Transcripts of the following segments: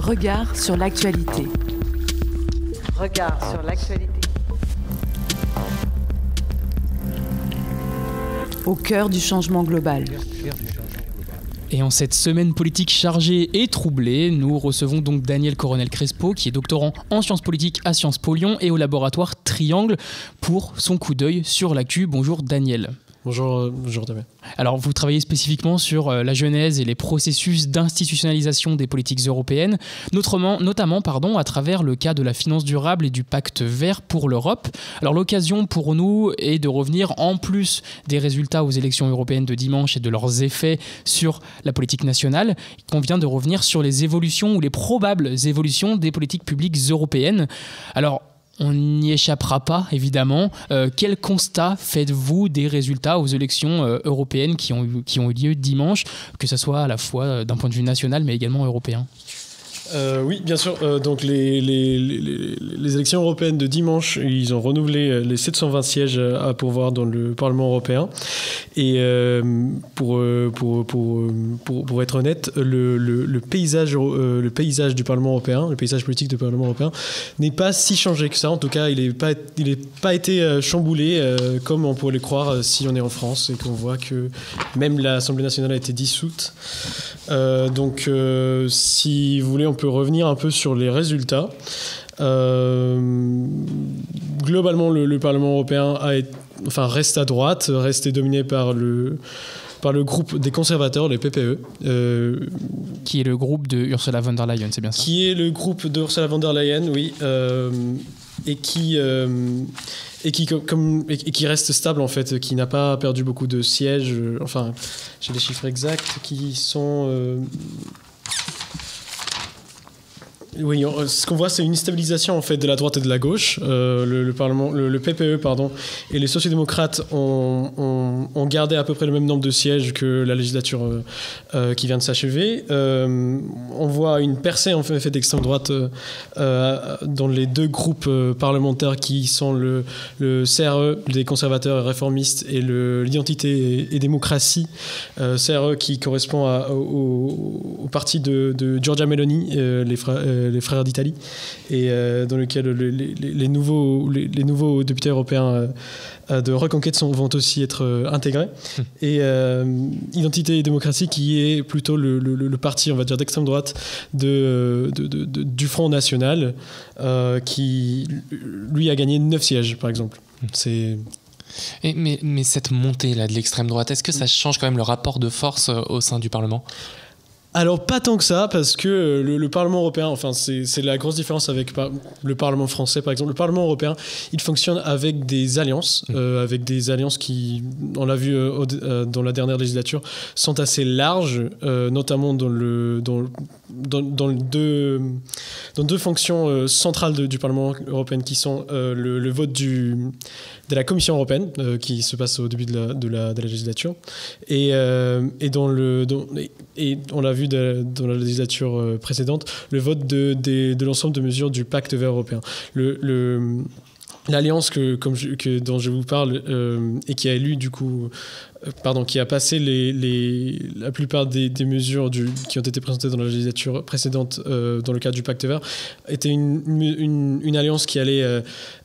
Regard sur l'actualité. Regard sur l'actualité. Au cœur du changement global. Et en cette semaine politique chargée et troublée, nous recevons donc Daniel Coronel-Crespo, qui est doctorant en sciences politiques à Sciences Po Lyon et au laboratoire Triangle, pour son coup d'œil sur l'actu. Bonjour Daniel. Bonjour Damien. Alors vous travaillez spécifiquement sur la genèse et les processus d'institutionnalisation des politiques européennes, notamment à travers le cas de la finance durable et du pacte vert pour l'Europe. Alors l'occasion pour nous est de revenir, en plus des résultats aux élections européennes de dimanche et de leurs effets sur la politique nationale, il convient de revenir sur les évolutions ou les probables évolutions des politiques publiques européennes. Alors on n'y échappera pas, évidemment. Quel constat faites-vous des résultats aux élections européennes qui ont eu lieu dimanche, que ce soit à la fois d'un point de vue national, mais également européen ? Oui, bien sûr. Donc les élections européennes de dimanche, ils ont renouvelé les 720 sièges à pourvoir dans le Parlement européen. Et pour être honnête, le paysage du Parlement européen, le paysage politique du Parlement européen, n'est pas si changé que ça. En tout cas, il n'est pas été chamboulé comme on pourrait le croire si on est en France et qu'on voit que même l'Assemblée nationale a été dissoute. Donc, si vous voulez, on peut revenir un peu sur les résultats. Globalement, le Parlement européen reste à droite, reste dominé par le groupe des conservateurs, les PPE. Qui est le groupe de Ursula von der Leyen, c'est bien ça ? Qui est le groupe de Ursula von der Leyen, oui. Et qui reste stable, en fait, qui n'a pas perdu beaucoup de sièges. J'ai les chiffres exacts qui sont... Oui, ce qu'on voit, c'est une stabilisation en fait de la droite et de la gauche. Le PPE, et les sociodémocrates ont gardé à peu près le même nombre de sièges que la législature qui vient de s'achever. On voit une percée en fait d'extrême droite dans les deux groupes parlementaires qui sont le CRE des conservateurs et réformistes et l'Identité et démocratie, CRE qui correspond au parti de Giorgia Meloni, les frères d'Italie, et dans lequel les nouveaux députés européens de Reconquête vont aussi être intégrés. Et Identité et démocratie, qui est plutôt le parti, on va dire, d'extrême droite du Front National, qui, lui, a gagné 9 sièges, par exemple. Mais cette montée-là de l'extrême droite, est-ce que ça change quand même le rapport de force au sein du Parlement ? Alors, pas tant que ça, parce que le Parlement européen, c'est la grosse différence avec le Parlement français, par exemple. Le Parlement européen, il fonctionne avec des alliances, qui, on l'a vu dans la dernière législature, sont assez larges, notamment dans deux fonctions centrales du Parlement européen, qui sont le vote de la Commission européenne, qui se passe au début de la législature, et on l'a vu dans la législature précédente, le vote de l'ensemble de mesures du pacte vert européen. L'alliance dont je vous parle et qui a élu qui a passé la plupart des mesures qui ont été présentées dans la législature précédente dans le cadre du pacte vert, était une alliance qui allait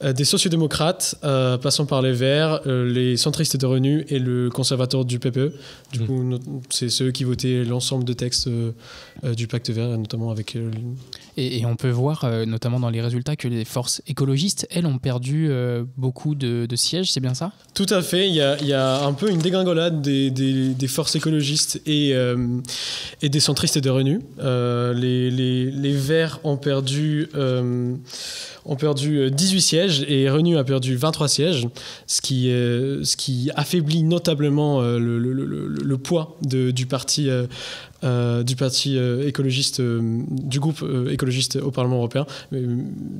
des sociodémocrates passant par les Verts, les centristes de Renew et le conservateur du PPE. Du coup, c'est ceux qui votaient l'ensemble de textes du pacte vert, notamment avec... Et on peut voir, notamment dans les résultats, que les forces écologistes, elles, ont perdu beaucoup de sièges, c'est bien ça ? Tout à fait. Il y a un peu une dégringolade des forces écologistes et des centristes et de Renew. Les Verts ont perdu 18 sièges et Renew a perdu 23 sièges, ce qui affaiblit notablement le poids du parti écologiste, du groupe écologiste au Parlement européen,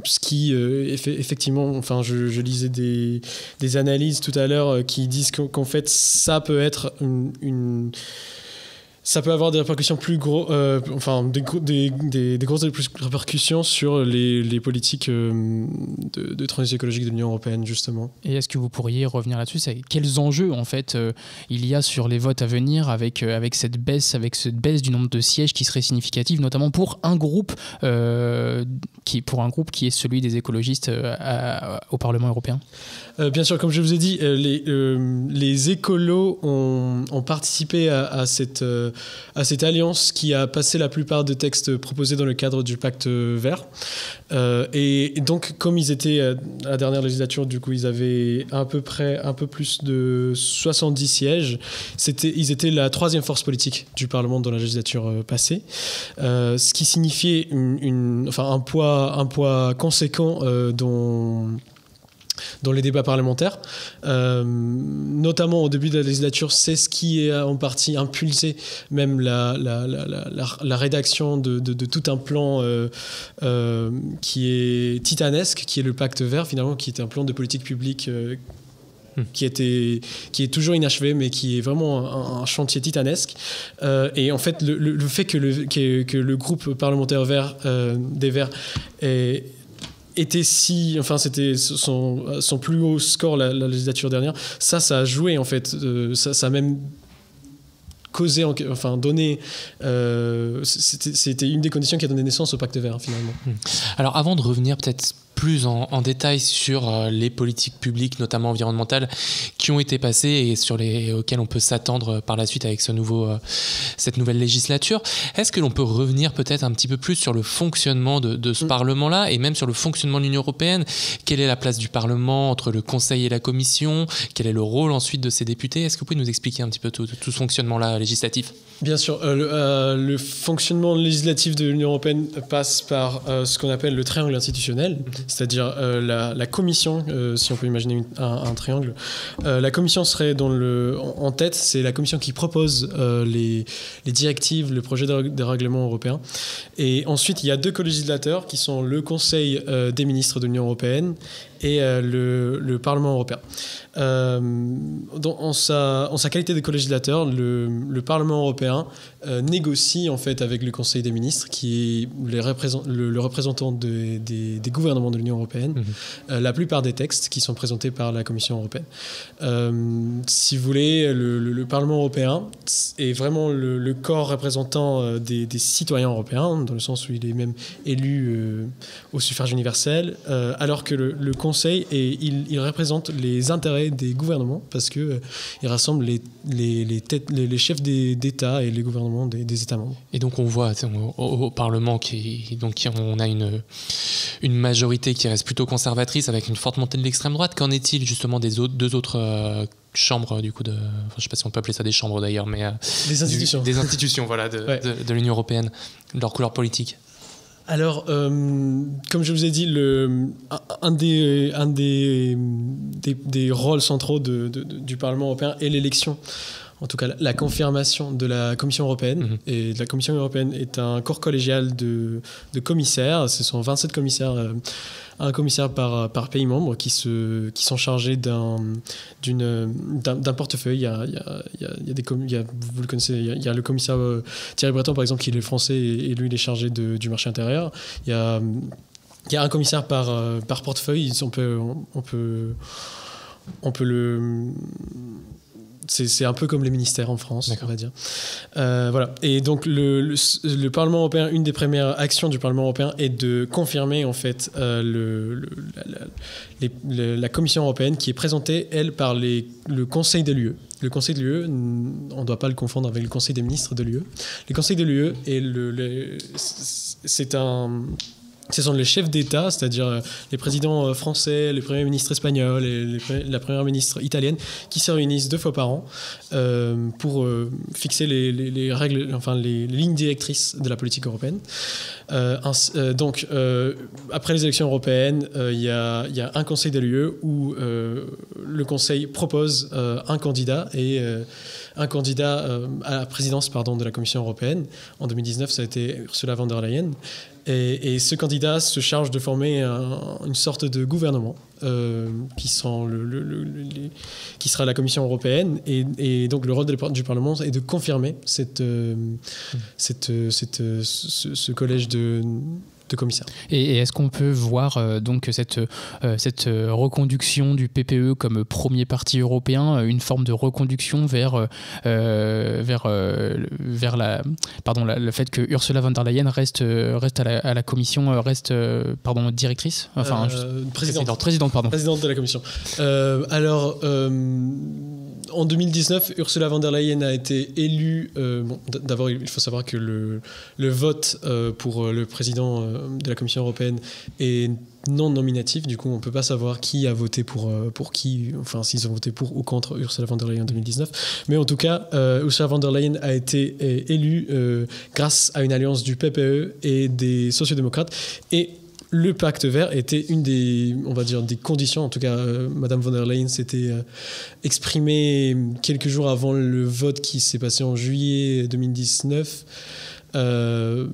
ce qui effectivement, je lisais des analyses tout à l'heure qui disent qu'en fait ça peut être ça peut avoir des répercussions plus gros, des grosses répercussions sur les politiques de transition écologique de l'Union européenne, justement. Et est-ce que vous pourriez revenir là-dessus? Quels enjeux, en fait, il y a sur les votes à venir avec cette baisse du nombre de sièges qui serait significative, notamment pour un groupe qui est celui des écologistes au Parlement européen? Bien sûr, comme je vous ai dit, les écolos ont participé à cette alliance qui a passé la plupart des textes proposés dans le cadre du pacte vert. Et donc, comme ils étaient à la dernière législature, du coup, ils avaient un peu plus de 70 sièges. Ils étaient la troisième force politique du Parlement dans la législature passée, ce qui signifiait un poids conséquent dans les débats parlementaires, notamment au début de la législature. C'est ce qui a en partie impulsé même la rédaction de tout un plan qui est titanesque, qui est le pacte vert, finalement, qui est un plan de politique publique qui est toujours inachevé, mais qui est vraiment un chantier titanesque. Et en fait, le fait que le groupe parlementaire des Verts était c'était son plus haut score la législature dernière, ça a joué, en fait, ça a même causé, donné, c'était une des conditions qui a donné naissance au pacte vert, finalement. Alors, avant de revenir peut-être plus en détail sur les politiques publiques, notamment environnementales, qui ont été passées et auxquelles on peut s'attendre par la suite avec cette nouvelle législature. Est-ce que l'on peut revenir peut-être un petit peu plus sur le fonctionnement de ce Parlement-là et même sur le fonctionnement de l'Union européenne? Quelle est la place du Parlement entre le Conseil et la Commission? Quel est le rôle ensuite de ces députés? Est-ce que vous pouvez nous expliquer un petit peu tout ce fonctionnement-là législatif? Bien sûr. Le fonctionnement législatif de l'Union européenne passe par ce qu'on appelle le triangle institutionnel, c'est-à-dire la Commission, si on peut imaginer un triangle. La Commission serait en tête, c'est la Commission qui propose les directives, le projet des règlements européens. Et ensuite, il y a deux co-législateurs qui sont le Conseil des ministres de l'Union européenne et le Parlement européen. En sa qualité de co-législateur, le Parlement européen négocie en fait avec le Conseil des ministres, qui est le représentant des gouvernements de l'Union européenne, la plupart des textes qui sont présentés par la Commission européenne. Si vous voulez, le Parlement européen est vraiment le corps représentant des citoyens européens, dans le sens où il est même élu au suffrage universel, alors que le Conseil, il représente les intérêts des gouvernements, parce qu'il rassemble les chefs d'État et les gouvernements des États membres. Et donc on voit au Parlement on a une majorité qui reste plutôt conservatrice avec une forte montée de l'extrême droite. Qu'en est-il justement des deux autres chambres, du coup, je ne sais pas si on peut appeler ça des chambres d'ailleurs, mais des institutions. Des institutions, voilà, de l'Union européenne, de leur couleur politique. Alors, comme je vous ai dit, un des rôles centraux du Parlement européen est l'élection, en tout cas la confirmation de la Commission européenne. Et la Commission européenne est un corps collégial de commissaires. Ce sont 27 commissaires, un commissaire par pays membre, qui sont chargés d'un portefeuille. Vous le connaissez, il y a le commissaire Thierry Breton, par exemple, qui est français, et lui, il est chargé du marché intérieur. Il y a un commissaire par portefeuille. On peut le... C'est un peu comme les ministères en France, on va dire. Voilà. Et donc, le Parlement européen, une des premières actions du Parlement européen est de confirmer, en fait, la Commission européenne, qui est présentée, elle, par le Conseil de l'UE. Le Conseil de l'UE, on ne doit pas le confondre avec le Conseil des ministres de l'UE. Le Conseil de l'UE, ce sont les chefs d'État, c'est-à-dire les présidents français, les premiers ministres espagnols et la première ministre italienne, qui se réunissent 2 fois par an pour fixer les règles, les lignes directrices de la politique européenne. Donc, après les élections européennes, il y a un Conseil de l'UE où le Conseil propose un candidat à la présidence de la Commission européenne. En 2019, ça a été Ursula von der Leyen. Et ce candidat se charge de former une sorte de gouvernement qui sera la Commission européenne, et donc le rôle du Parlement est de confirmer ce collège de commissaires. Et est-ce qu'on peut voir donc cette reconduction du PPE comme premier parti européen, une forme de reconduction vers le fait que Ursula von der Leyen reste à la Commission, directrice, présidente de la Commission. En 2019, Ursula von der Leyen a été élue. D'abord, il faut savoir que le vote pour le président de la Commission européenne est non nominatif. Du coup, on ne peut pas savoir qui a voté pour qui, enfin, s'ils ont voté pour ou contre Ursula von der Leyen en 2019. Mais en tout cas, Ursula von der Leyen a été élue grâce à une alliance du PPE et des sociodémocrates. Et le pacte vert était une des conditions. En tout cas, Madame von der Leyen s'était exprimée quelques jours avant le vote qui s'est passé en juillet 2019. Elle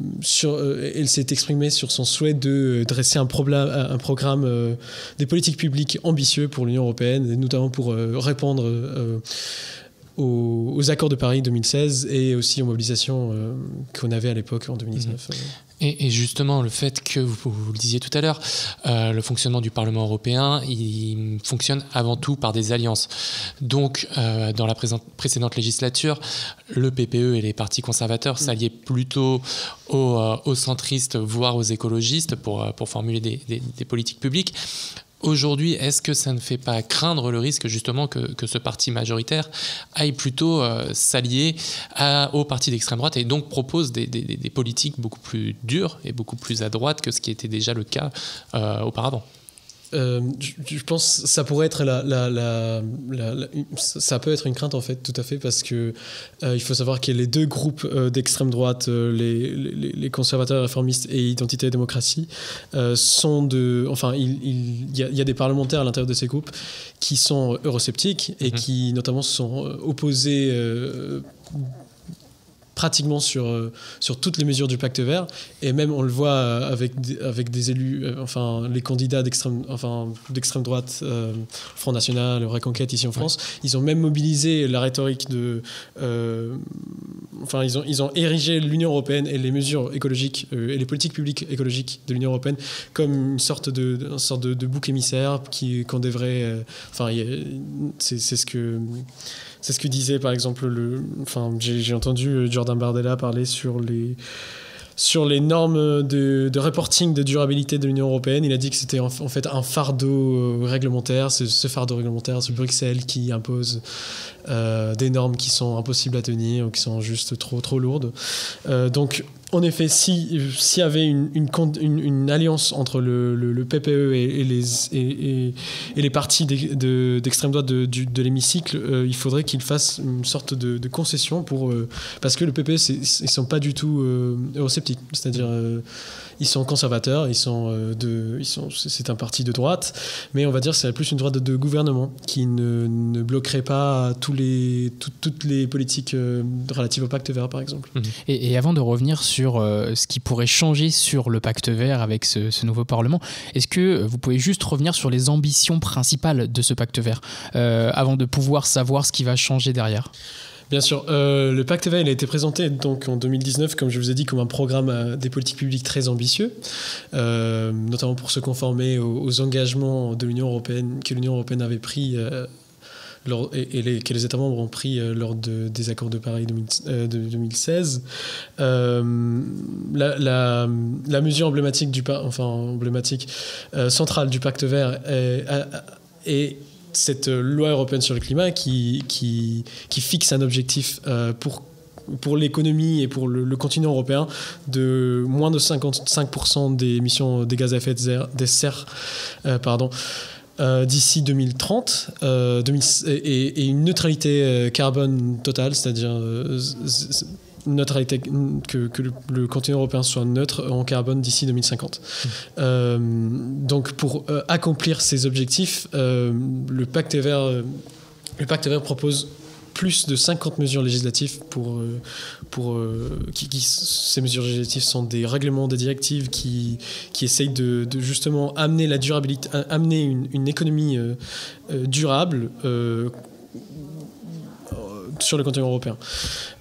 s'est exprimée sur son souhait de dresser un programme des politiques publiques ambitieux pour l'Union européenne, et notamment pour répondre aux accords de Paris 2016 et aussi aux mobilisations qu'on avait à l'époque en 2019. Et justement, le fait que, vous le disiez tout à l'heure, le fonctionnement du Parlement européen, il fonctionne avant tout par des alliances. Donc, dans la précédente législature, le PPE et les partis conservateurs s'alliaient plutôt aux centristes, voire aux écologistes pour formuler des politiques publiques. Aujourd'hui, est-ce que ça ne fait pas craindre le risque justement que ce parti majoritaire aille plutôt s'allier au parti d'extrême droite et donc propose des politiques beaucoup plus dures et beaucoup plus à droite que ce qui était déjà le cas auparavant? Je pense que ça pourrait être ça peut être une crainte en fait, tout à fait, parce que il faut savoir que les deux groupes d'extrême droite, les conservateurs réformistes et Identité et démocratie, il y a des parlementaires à l'intérieur de ces groupes qui sont eurosceptiques et qui notamment se sont opposés pratiquement sur toutes les mesures du pacte vert, et même on le voit avec des élus, les candidats d'extrême droite, Front National, Reconquête ici en France, ils ont même mobilisé la rhétorique ils ont érigé l'Union européenne et les mesures écologiques et les politiques publiques écologiques de l'Union européenne comme une sorte de bouc émissaire qu'on devrait... C'est ce que disait par exemple j'ai entendu Jordan Bardella parler sur les normes de reporting de durabilité de l'Union européenne. Il a dit que c'était en fait un fardeau réglementaire, ce fardeau réglementaire, ce Bruxelles qui impose des normes qui sont impossibles à tenir ou qui sont juste trop lourdes. Donc en effet, s'il y avait une alliance entre le PPE et les partis d'extrême droite de l'hémicycle, il faudrait qu'ils fassent une sorte de concession parce que le PPE, ils sont pas du tout eurosceptiques. C'est-à-dire, ils sont conservateurs, c'est un parti de droite, mais on va dire que c'est plus une droite de gouvernement qui ne bloquerait pas toutes les politiques relatives au pacte vert, par exemple. Et avant de revenir sur ce qui pourrait changer sur le pacte vert avec ce nouveau Parlement, est-ce que vous pouvez juste revenir sur les ambitions principales de ce pacte vert avant de pouvoir savoir ce qui va changer derrière? Bien sûr, le pacte vert il a été présenté donc en 2019, comme je vous ai dit, comme un programme des politiques publiques très ambitieux, notamment pour se conformer aux engagements de l'Union européenne que l'Union européenne avait pris que les États membres ont pris lors des accords de Paris de 2016. La mesure emblématique centrale du pacte vert est cette loi européenne sur le climat qui fixe un objectif pour l'économie et pour le continent européen de moins de 55% des émissions des gaz à effet de serre d'ici 2030 et une neutralité carbone totale, c'est-à-dire neutralité, que le continent européen soit neutre en carbone d'ici 2050. Donc pour accomplir ces objectifs, le pacte vert propose plus de 50 mesures législatives ces mesures législatives sont des règlements, des directives qui essayent de justement amener la durabilité, amener une économie durable sur le continent européen.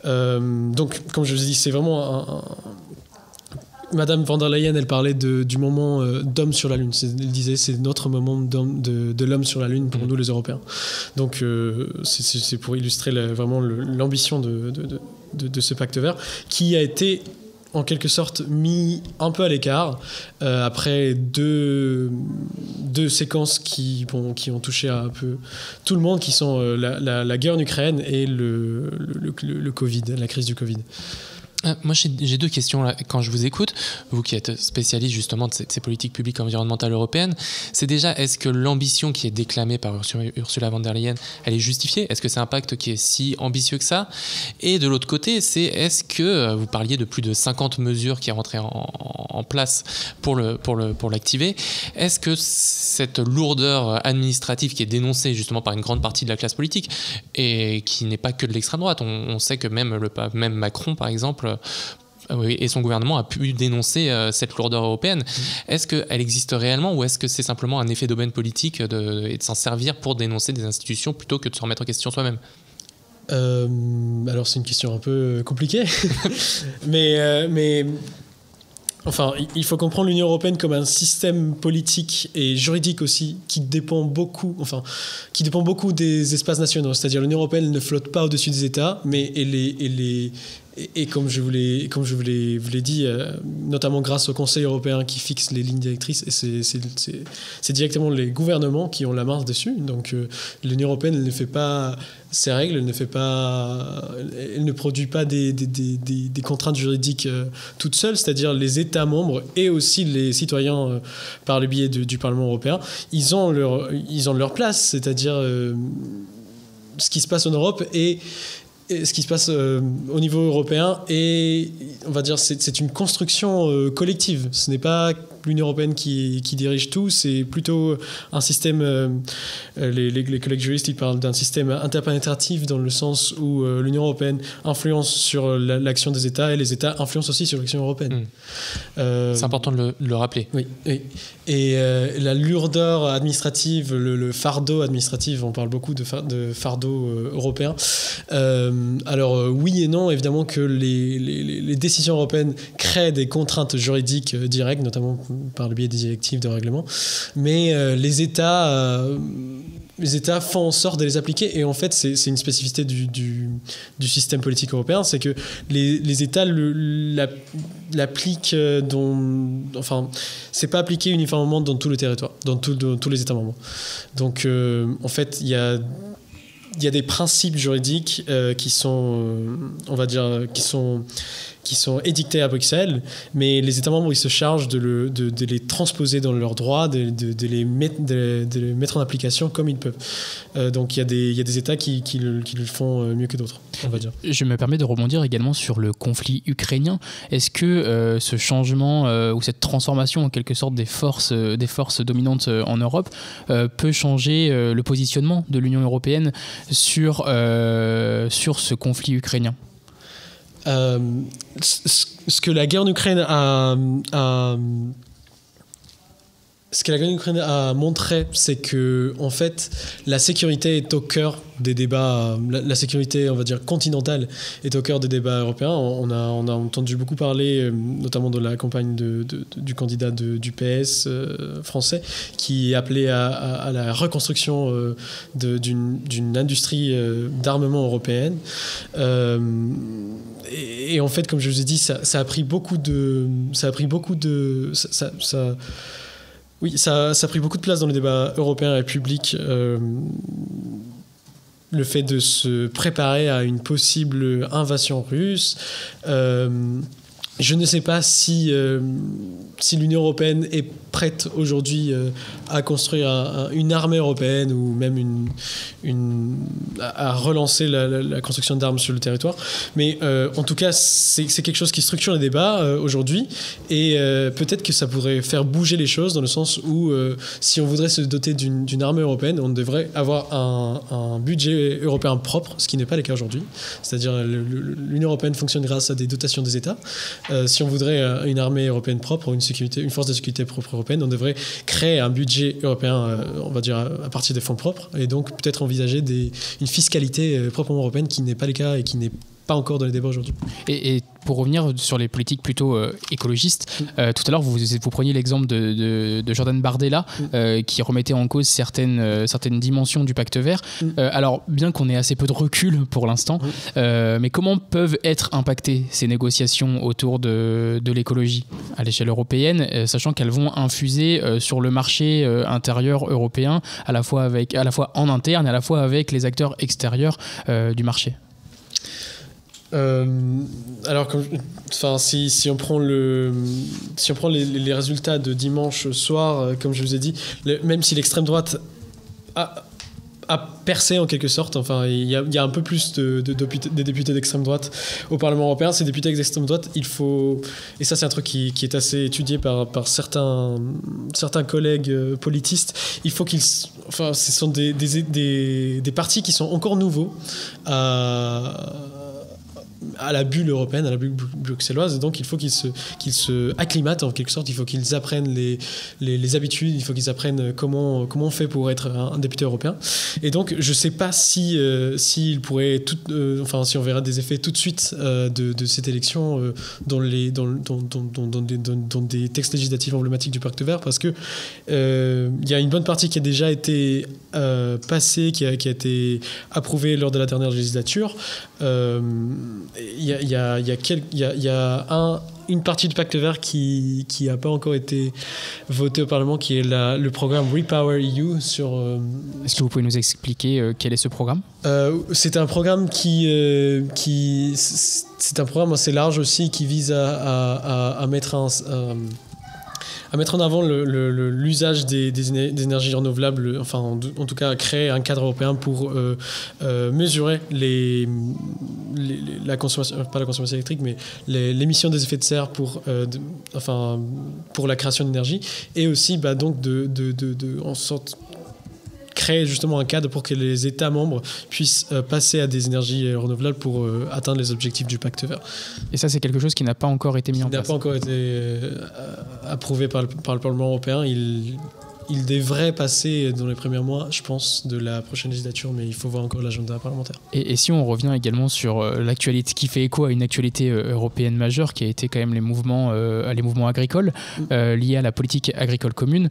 Donc, comme je vous ai dit, c'est vraiment Madame von der Leyen, elle parlait du moment d'homme sur la Lune. Elle disait c'est notre moment de l'homme sur la Lune pour nous les Européens. Donc c'est pour illustrer vraiment l'ambition de ce pacte vert qui a été en quelque sorte mis un peu à l'écart après deux séquences qui ont touché un peu tout le monde, qui sont la guerre en Ukraine et le Covid, la crise du Covid. Moi, j'ai deux questions là. Quand je vous écoute, vous qui êtes spécialiste justement de ces politiques publiques environnementales européennes, c'est déjà, est-ce que l'ambition qui est déclamée par Ursula von der Leyen, elle est justifiée? Est-ce que c'est un pacte qui est si ambitieux que ça? Et de l'autre côté, est-ce que vous parliez de plus de 50 mesures qui rentraient en place pour l'activer? Est-ce que cette lourdeur administrative qui est dénoncée justement par une grande partie de la classe politique et qui n'est pas que de l'extrême droite, on sait que même Macron, par exemple, et son gouvernement a pu dénoncer cette lourdeur européenne. Est-ce qu'elle existe réellement ou est-ce que c'est simplement un effet d'aubaine politique et de s'en servir pour dénoncer des institutions plutôt que de se remettre en question soi-même? Alors c'est une question un peu compliquée, mais enfin, il faut comprendre l'Union européenne comme un système politique et juridique aussi qui dépend beaucoup des espaces nationaux. C'est-à-dire l'Union européenne ne flotte pas au-dessus des États, mais et comme je vous l'ai dit, notamment grâce au Conseil européen qui fixe les lignes directrices, et c'est directement les gouvernements qui ont la main dessus. Donc l'Union européenne, elle ne fait pas ses règles, elle ne produit pas des contraintes juridiques toutes seules, c'est-à-dire les États membres et aussi les citoyens par le biais du Parlement européen, ils ont leur place, c'est-à-dire ce qui se passe en Europe et ce qui se passe au niveau européen, et on va dire c'est une construction collective. Ce n'est pas l'Union européenne qui dirige tout, c'est plutôt un système, les collègues juristes ils parlent d'un système interpénétratif dans le sens où l'Union européenne influence sur l'action des États et les États influencent aussi sur l'action européenne. C'est important de le rappeler. Oui. Et la lourdeur administrative, le fardeau administratif, on parle beaucoup de fardeau européen. Alors oui et non, évidemment que les décisions européennes créent des contraintes juridiques directes, notamment par le biais des directives de règlement, mais les États font en sorte de les appliquer, et en fait c'est une spécificité du système politique européen, c'est que les États l'appliquent enfin c'est pas appliqué uniformément dans tout le territoire, dans tous les États membres. Donc en fait il y a des principes juridiques qui sont, on va dire, qui sont édictés à Bruxelles, mais les États membres ils se chargent de les transposer dans leurs droits, de les mettre en application comme ils peuvent. Donc il y a des États qui le font mieux que d'autres, on va dire. Je me permets de rebondir également sur le conflit ukrainien. Est-ce que ce changement ou cette transformation en quelque sorte des forces dominantes en Europe peut changer le positionnement de l'Union européenne sur ce conflit ukrainien? Ce que la guerre en Ukraine a montré, c'est que en fait, la sécurité est au cœur des débats. La sécurité, on va dire continentale, est au cœur des débats européens. On a entendu beaucoup parler, notamment de la campagne du candidat du PS français, qui appelait à la reconstruction d'une industrie d'armement européenne. Et en fait, comme je vous ai dit, ça a pris beaucoup de place dans le débat européen et public, le fait de se préparer à une possible invasion russe, Je ne sais pas si l'Union européenne est prête aujourd'hui à construire une armée européenne ou même à relancer la construction d'armes sur le territoire. Mais en tout cas, c'est quelque chose qui structure les débats aujourd'hui et peut-être que ça pourrait faire bouger les choses dans le sens où si on voudrait se doter d'une armée européenne, on devrait avoir un budget européen propre, ce qui n'est pas le cas aujourd'hui. C'est-à-dire l'Union européenne fonctionne grâce à des dotations des États. Si on voudrait une armée européenne propre, une force de sécurité propre européenne, on devrait créer un budget européen, on va dire, à partir des fonds propres, et donc peut-être envisager une fiscalité proprement européenne qui n'est pas le cas et qui n'est pas encore dans les débats aujourd'hui. Et pour revenir sur les politiques plutôt écologistes, tout à l'heure vous preniez l'exemple de Jordan Bardella qui remettait en cause certaines dimensions du pacte vert. Alors bien qu'on ait assez peu de recul pour l'instant, mais comment peuvent être impactées ces négociations autour de l'écologie à l'échelle européenne, sachant qu'elles vont infuser sur le marché intérieur européen, à la fois en interne et à la fois avec les acteurs extérieurs du marché? Alors, si on prend les résultats de dimanche soir, comme je vous ai dit, même si l'extrême droite a percé en quelque sorte, enfin, il y a un peu plus de députés d'extrême droite au Parlement européen. Ces députés d'extrême droite, et ça c'est un truc qui est assez étudié par certains collègues politistes, ce sont des partis qui sont encore nouveaux à la bulle européenne, à la bulle bruxelloise, et donc il faut qu'ils se acclimatent en quelque sorte, il faut qu'ils apprennent les habitudes, il faut qu'ils apprennent comment on fait pour être un député européen. Et donc je ne sais pas si on verra des effets tout de suite de cette élection dans des textes législatifs emblématiques du pacte vert, parce que il y a une bonne partie qui a déjà été passée, qui a été approuvée lors de la dernière législature. Il y a une partie du pacte vert qui n'a pas encore été votée au Parlement, qui est le programme Repower EU. Est-ce que vous pouvez nous expliquer quel est ce programme ? C'est un programme c'est un programme assez large aussi, qui vise à mettre en avant l'usage des énergies renouvelables, enfin en tout cas à créer un cadre européen pour mesurer la consommation, pas la consommation électrique, mais l'émission des effets de serre pour la création d'énergie, et aussi donc en sorte créer justement un cadre pour que les États membres puissent passer à des énergies renouvelables pour atteindre les objectifs du pacte vert. Et ça, c'est quelque chose qui n'a pas encore été mis en place. Qui n'a pas encore été approuvé par le Parlement européen. Il devrait passer dans les premiers mois, je pense, de la prochaine législature, mais il faut voir encore l'agenda parlementaire. Et si on revient également sur l'actualité, qui fait écho à une actualité européenne majeure, qui a été quand même les mouvements agricoles liés à la politique agricole commune,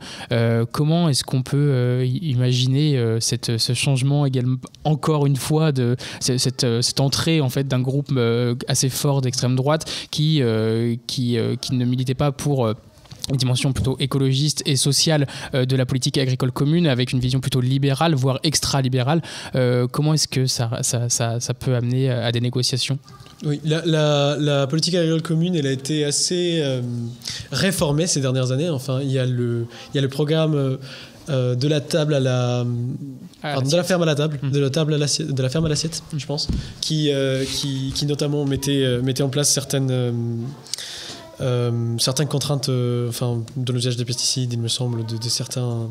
comment est-ce qu'on peut imaginer ce changement également, encore une fois, de cette entrée en fait d'un groupe assez fort d'extrême droite qui ne militait pas pour une dimension plutôt écologiste et sociale de la politique agricole commune, avec une vision plutôt libérale, voire extra-libérale. Comment est-ce que ça peut amener à des négociations ? Oui, la politique agricole commune, elle a été assez réformée ces dernières années. Enfin, il y a le programme de la table à la... de la ferme à la table, de la ferme à l'assiette, je pense, qui notamment mettait en place certaines contraintes de l'usage des pesticides, il me semble, de certains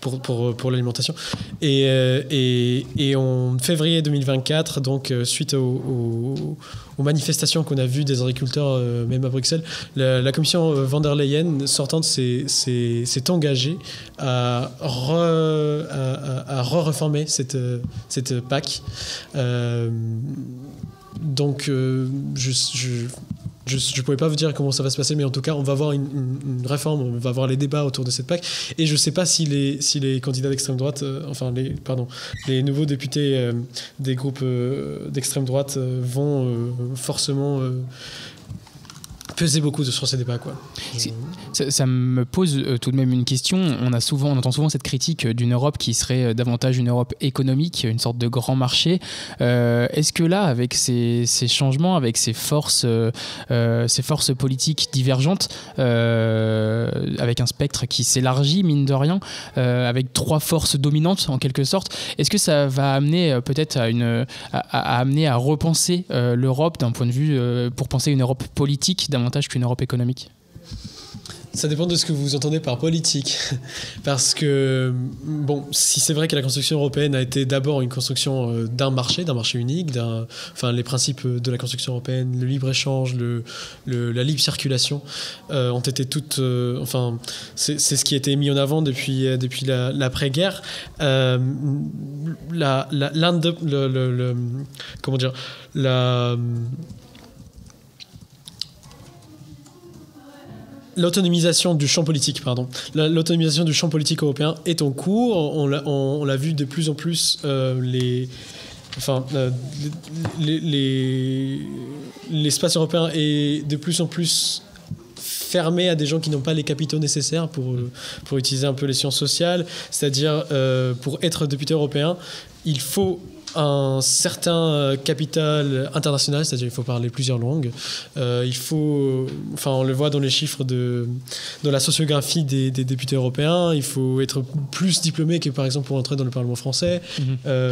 pour l'alimentation. Et en février 2024, donc suite aux manifestations qu'on a vues des agriculteurs, même à Bruxelles, la commission von der Leyen sortante s'est engagée à reformer cette PAC. Donc je ne pouvais pas vous dire comment ça va se passer, mais en tout cas, on va avoir une réforme, on va avoir les débats autour de cette PAC. Et je ne sais pas si les candidats d'extrême droite, les nouveaux députés des groupes d'extrême droite vont forcément peser beaucoup sur ces débats, quoi. Ça me pose tout de même une question. On entend souvent cette critique d'une Europe qui serait davantage une Europe économique, une sorte de grand marché. Est-ce que là, avec ces changements, avec ces forces politiques divergentes, avec un spectre qui s'élargit, mine de rien, avec 3 forces dominantes en quelque sorte, est-ce que ça va amener peut-être à repenser l'Europe d'un point de vue, pour penser une Europe politique davantage qu'une Europe économique ? Ça dépend de ce que vous entendez par politique. Parce que, bon, si c'est vrai que la construction européenne a été d'abord une construction d'un marché unique, les principes de la construction européenne, le libre-échange, la libre circulation ont été toutes... c'est ce qui a été mis en avant depuis l'après-guerre. L'autonomisation du champ politique, l'autonomisation du champ politique européen est en cours. On l'a vu de plus en plus. L'espace européen est de plus en plus fermé à des gens qui n'ont pas les capitaux nécessaires pour utiliser un peu les sciences sociales. C'est-à-dire, pour être député européen, il faut un certain capital international, c'est-à-dire il faut parler plusieurs langues. On le voit dans les chiffres dans la sociographie des députés européens, il faut être plus diplômé que par exemple pour entrer dans le Parlement français.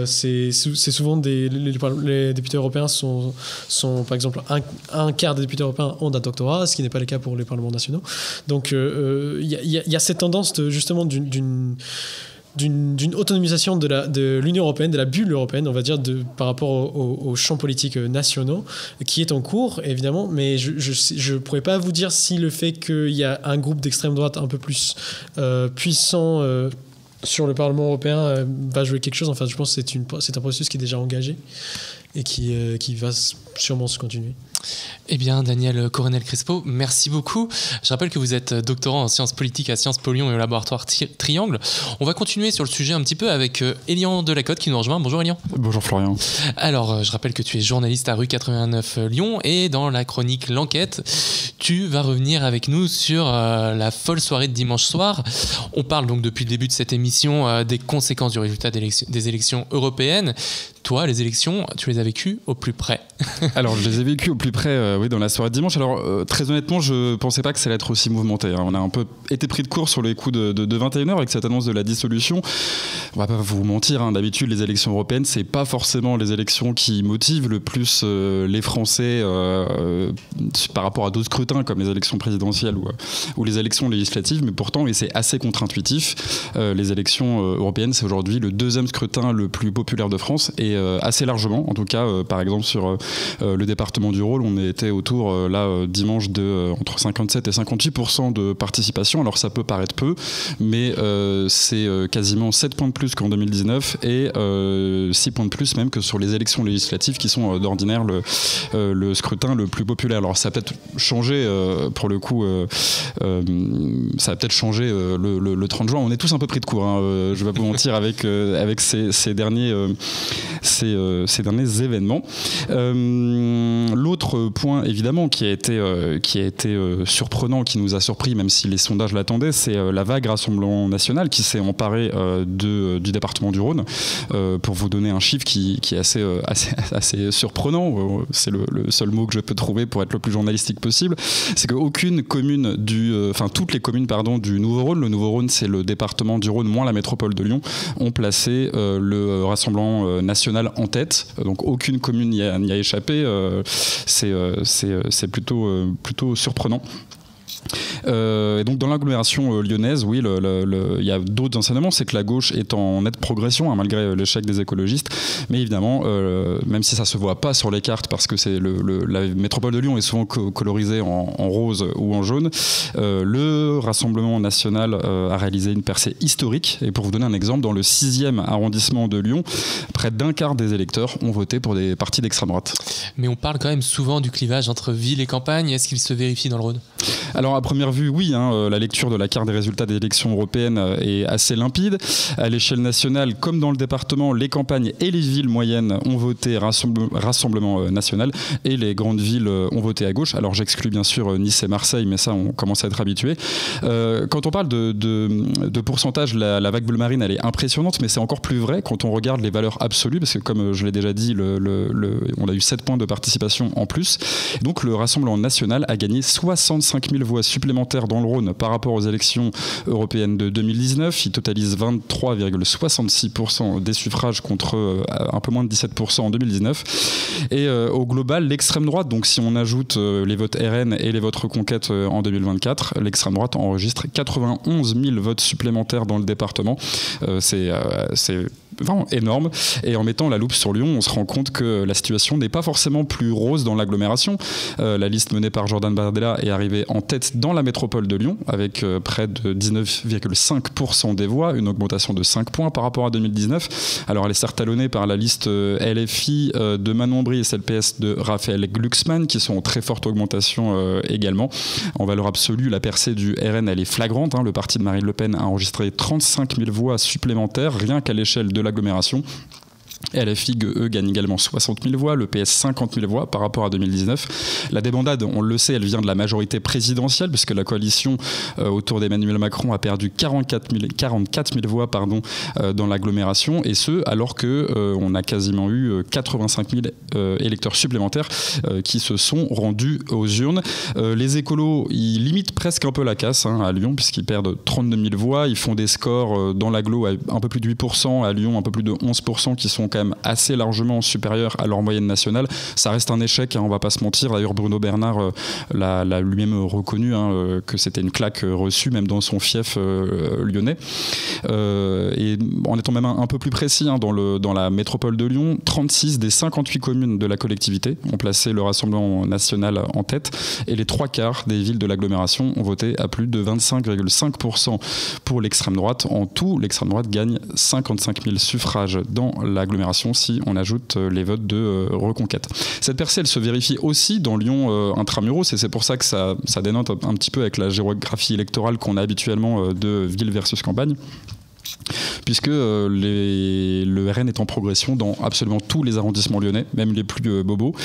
C'est souvent les députés européens sont par exemple un quart des députés européens ont un doctorat, ce qui n'est pas le cas pour les parlements nationaux. Donc il y a cette tendance justement d'une autonomisation de l'Union européenne, de la bulle européenne, on va dire, par rapport aux champs politiques nationaux, qui est en cours, évidemment, mais je ne pourrais pas vous dire si le fait qu'il y a un groupe d'extrême droite un peu plus puissant sur le Parlement européen va jouer quelque chose. Enfin, je pense que c'est un processus qui est déjà engagé et qui va sûrement se continuer. Eh bien, Daniel Coronel-Crespo, merci beaucoup. Je rappelle que vous êtes doctorant en sciences politiques à Sciences Po Lyon et au laboratoire Triangle. On va continuer sur le sujet un petit peu avec Elian Delacote qui nous rejoint. Bonjour Elian. Bonjour Florian. Alors, je rappelle que tu es journaliste à Rue 89 Lyon et dans la chronique L'Enquête, tu vas revenir avec nous sur la folle soirée de dimanche soir. On parle donc depuis le début de cette émission des conséquences du résultat des élections européennes. Toi, les élections, tu les as vécues au plus près. Alors, je les ai vécues au plus près, oui, dans la soirée de dimanche. Alors, très honnêtement, je ne pensais pas que ça allait être aussi mouvementé. Hein. On a un peu été pris de court sur les coups de 21h avec cette annonce de la dissolution. On ne va pas vous mentir, hein. D'habitude, les élections européennes, ce n'est pas forcément les élections qui motivent le plus les Français par rapport à d'autres scrutins comme les élections présidentielles ou les élections législatives. Mais pourtant, et c'est assez contre-intuitif, les élections européennes, c'est aujourd'hui le 2e scrutin le plus populaire de France et assez largement, en tout cas, par exemple sur le département du Rhône, on était autour dimanche de entre 57 et 58% de participation. Alors ça peut paraître peu, mais c'est quasiment 7 points de plus qu'en 2019 et 6 points de plus même que sur les élections législatives qui sont d'ordinaire le scrutin le plus populaire. Alors ça a peut-être changé pour le coup, ça a peut-être changé le 30 juin. On est tous un peu pris de court, hein, je vais pas vous mentir avec ces derniers événements. L'autre point évidemment qui a été surprenant, qui nous a surpris même si les sondages l'attendaient, c'est la vague Rassemblement National qui s'est emparée du département du Rhône. Pour vous donner un chiffre qui est assez surprenant, c'est le seul mot que je peux trouver pour être le plus journalistique possible, c'est qu'aucune commune toutes les communes du Nouveau-Rhône, le Nouveau-Rhône c'est le département du Rhône moins la métropole de Lyon, ont placé le Rassemblement National en tête. Donc aucune commune n'y a échappé. C'est plutôt surprenant. Et donc dans l'agglomération lyonnaise, oui, il y a d'autres enseignements, c'est que la gauche est en nette progression malgré l'échec des écologistes, mais évidemment même si ça se voit pas sur les cartes parce que c'est la métropole de Lyon est souvent colorisée en rose ou en jaune, le Rassemblement National a réalisé une percée historique. Et pour vous donner un exemple, dans le 6e arrondissement de Lyon, près d'un quart des électeurs ont voté pour des partis d'extrême droite. Mais on parle quand même souvent du clivage entre ville et campagne. Est-ce qu'il se vérifie dans le Rhône ? Alors à première vu, oui, la lecture de la carte des résultats des élections européennes est assez limpide. À l'échelle nationale, comme dans le département, les campagnes et les villes moyennes ont voté Rassemblement national et les grandes villes ont voté à gauche. Alors j'exclus bien sûr Nice et Marseille, mais ça on commence à être habitué. Quand on parle de pourcentage, la vague bleu marine elle est impressionnante, mais c'est encore plus vrai quand on regarde les valeurs absolues, parce que comme je l'ai déjà dit, on a eu 7 points de participation en plus. Et donc le Rassemblement national a gagné 65 000 voix supplémentaires dans le Rhône par rapport aux élections européennes de 2019. Il totalise 23,66% des suffrages contre un peu moins de 17% en 2019. Et au global, l'extrême droite, donc si on ajoute les votes RN et les votes Reconquête en 2024, l'extrême droite enregistre 91 000 votes supplémentaires dans le département. C'est vraiment énorme. Et en mettant la loupe sur Lyon, on se rend compte que la situation n'est pas forcément plus rose dans l'agglomération. La liste menée par Jordan Bardella est arrivée en tête dans la métropole de Lyon, avec près de 19,5% des voix, une augmentation de 5 points par rapport à 2019. Alors elle est certes talonnée par la liste LFI de Manon Bry et celle PS de Raphaël Glucksmann, qui sont en très forte augmentation également. En valeur absolue, la percée du RN, elle est flagrante. Le parti de Marine Le Pen a enregistré 35 000 voix supplémentaires, rien qu'à l'échelle de l'agglomération. LFI, eux, gagnent également 60 000 voix, le PS 50 000 voix par rapport à 2019. La débandade, on le sait, elle vient de la majorité présidentielle, puisque la coalition autour d'Emmanuel Macron a perdu 44 000 voix dans l'agglomération, et ce, alors qu'on a quasiment eu 85 000 électeurs supplémentaires qui se sont rendus aux urnes. Les écolos, ils limitent presque un peu la casse à Lyon, puisqu'ils perdent 32 000 voix. Ils font des scores dans l'agglo à un peu plus de 8%, à Lyon un peu plus de 11%, qui sont quand même assez largement supérieurs à leur moyenne nationale. Ça reste un échec, on va pas se mentir. D'ailleurs, Bruno Bernard l'a lui-même reconnu, que c'était une claque reçue, même dans son fief lyonnais. Et en étant même un peu plus précis, dans la métropole de Lyon, 36 des 58 communes de la collectivité ont placé le Rassemblement national en tête, et les 3/4 des villes de l'agglomération ont voté à plus de 25,5% pour l'extrême droite. En tout, l'extrême droite gagne 55 000 suffrages dans l'agglomération, si on ajoute les votes de Reconquête. Cette percée, elle se vérifie aussi dans Lyon intramuros, et c'est pour ça que ça dénote un petit peu avec la géographie électorale qu'on a habituellement de ville versus campagne, puisque le RN est en progression dans absolument tous les arrondissements lyonnais, même les plus bobos.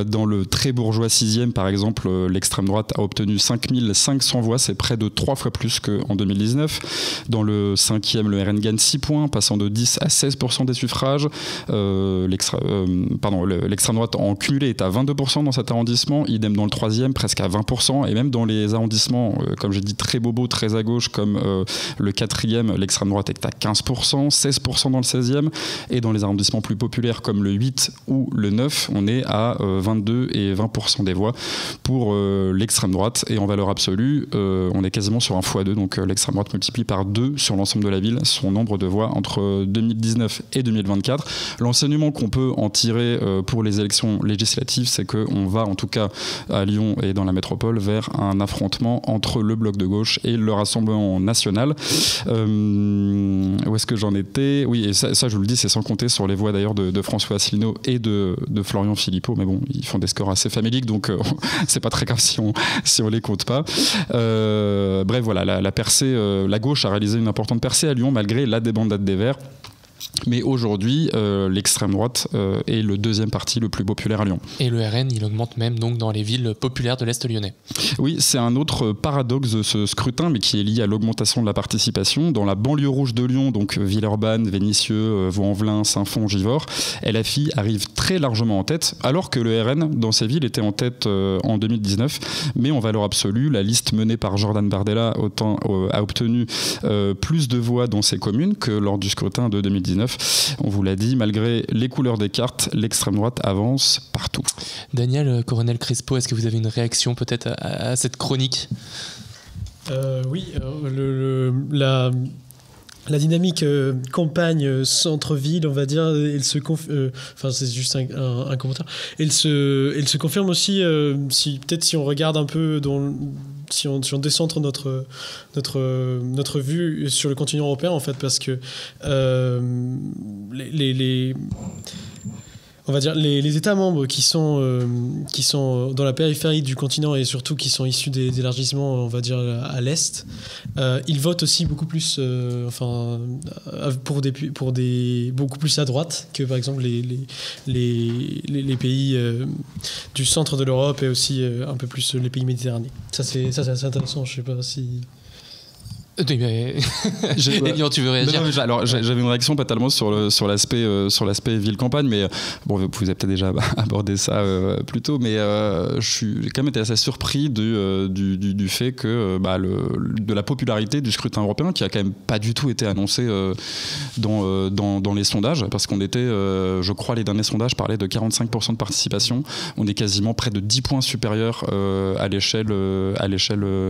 Dans le très bourgeois 6e, par exemple, l'extrême droite a obtenu 5500 voix, c'est près de 3 fois plus qu'en 2019. Dans le 5e, le RN gagne 6 points, passant de 10 à 16% des suffrages. L'extrême droite en cumulé est à 22% dans cet arrondissement, idem dans le 3e, presque à 20%, et même dans les arrondissements, comme j'ai dit, très bobos, très à gauche, comme le 4e, l'extrême droite est à 15%, 16% dans le 16e, et dans les arrondissements plus populaires comme le 8 ou le 9, on est à 22 et 20% des voix pour l'extrême droite, et en valeur absolue, on est quasiment sur un x2, donc l'extrême droite multiplie par 2 sur l'ensemble de la ville son nombre de voix entre 2019 et 2024. L'enseignement qu'on peut en tirer pour les élections législatives, c'est qu'on va, en tout cas à Lyon et dans la métropole, vers un affrontement entre le bloc de gauche et le Rassemblement national. Où est-ce que j'en étais ? Oui, et ça je vous le dis, c'est sans compter sur les voix d'ailleurs de François Asselineau et de Florian Philippot, mais bon, ils font des scores assez faméliques, donc c'est pas très grave si on les compte pas. Bref, voilà, la percée, la gauche a réalisé une importante percée à Lyon malgré la débandade des Verts. Mais aujourd'hui, l'extrême droite est le deuxième parti le plus populaire à Lyon. Et le RN, il augmente même donc dans les villes populaires de l'Est lyonnais. Oui, c'est un autre paradoxe de ce scrutin, mais qui est lié à l'augmentation de la participation. Dans la banlieue rouge de Lyon, donc Villeurbanne, Vénissieux, Vaux-en-Velin, Saint-Fond, Givors, LFI arrive très largement en tête, alors que le RN, dans ces villes, était en tête en 2019. Mais en valeur absolue, la liste menée par Jordan Bardella a obtenu plus de voix dans ces communes que lors du scrutin de 2019. On vous l'a dit, malgré les couleurs des cartes, l'extrême droite avance partout. Daniel, Coronel Crespo, est-ce que vous avez une réaction peut-être à cette chronique ? Oui, la dynamique campagne centre-ville, on va dire, elle se c'est juste un commentaire. Elle se confirme aussi si on regarde un peu si on décentre notre vue sur le continent européen, en fait, parce que on va dire, les États membres qui sont dans la périphérie du continent et surtout qui sont issus des élargissements, on va dire, à l'Est, ils votent aussi beaucoup plus, pour des beaucoup plus à droite que, par exemple, les pays du centre de l'Europe et aussi un peu plus les pays méditerranéens. Ça, c'est assez intéressant. Je sais pas si... Oui, mais... Elian, tu veux réagir? Non, alors, j'avais une réaction pas tellement sur l'aspect ville-campagne, mais bon, vous avez peut-être déjà abordé ça plus tôt, mais j'ai quand même été assez surpris du fait que de la popularité du scrutin européen, qui a quand même pas du tout été annoncé dans les sondages, parce qu'on était, je crois, les derniers sondages parlaient de 45% de participation. On est quasiment près de 10 points supérieurs à l'échelle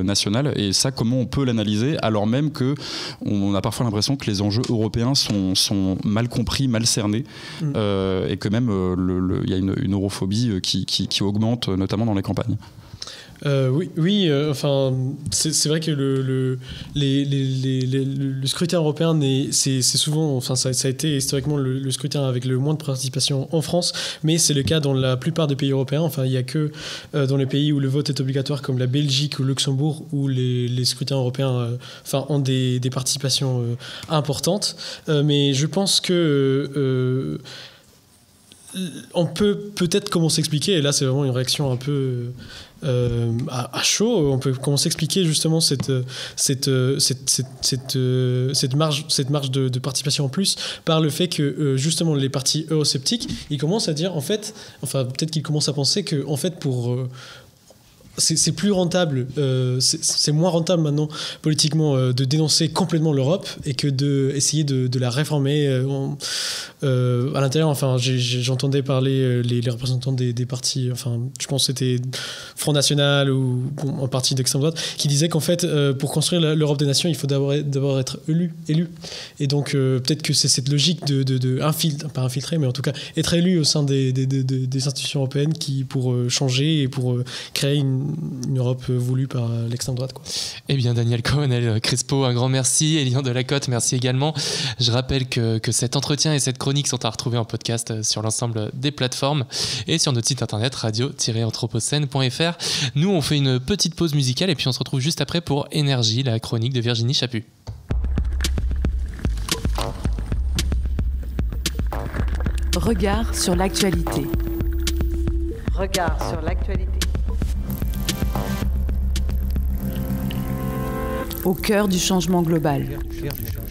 nationale. Et ça, comment on peut l'analyser alors même qu'on a parfois l'impression que les enjeux européens sont mal compris, mal cernés, et que même il y a une europhobie qui augmente, notamment dans les campagnes. Oui, c'est vrai que le scrutin européen, c'est souvent, ça a été historiquement le scrutin avec le moins de participation en France, mais c'est le cas dans la plupart des pays européens. Enfin, il n'y a que dans les pays où le vote est obligatoire, comme la Belgique ou le Luxembourg, où les scrutins européens ont des participations importantes. Mais je pense que on peut peut-être commencer à expliquer, et là c'est vraiment une réaction un peu à chaud, on peut commencer à expliquer justement cette marge de participation en plus par le fait que justement les partis eurosceptiques, ils commencent à dire peut-être qu'ils commencent à penser que en fait c'est plus rentable, c'est moins rentable maintenant politiquement de dénoncer complètement l'Europe et que d'essayer de la réformer à l'intérieur. J'entendais parler les représentants des partis, je pense que c'était Front National ou un parti d'extrême droite, qui disaient qu'en fait, pour construire l'Europe des nations, il faut d'abord être élu. Et donc, peut-être que c'est cette logique pas infiltrer, mais en tout cas, être élu au sein des institutions européennes pour changer et pour créer une Europe voulue par l'extrême droite, quoi. Eh bien, Daniel Coronel Crespo, un grand merci. Elian Delacote, merci également. Je rappelle que cet entretien et cette chronique sont à retrouver en podcast sur l'ensemble des plateformes et sur notre site internet radio-anthropocène.fr. Nous, on fait une petite pause musicale et puis on se retrouve juste après pour Énergie, la chronique de Virginie Chaput. Regard sur l'actualité. Regard sur l'actualité. Au cœur du changement global. Au cœur du changement.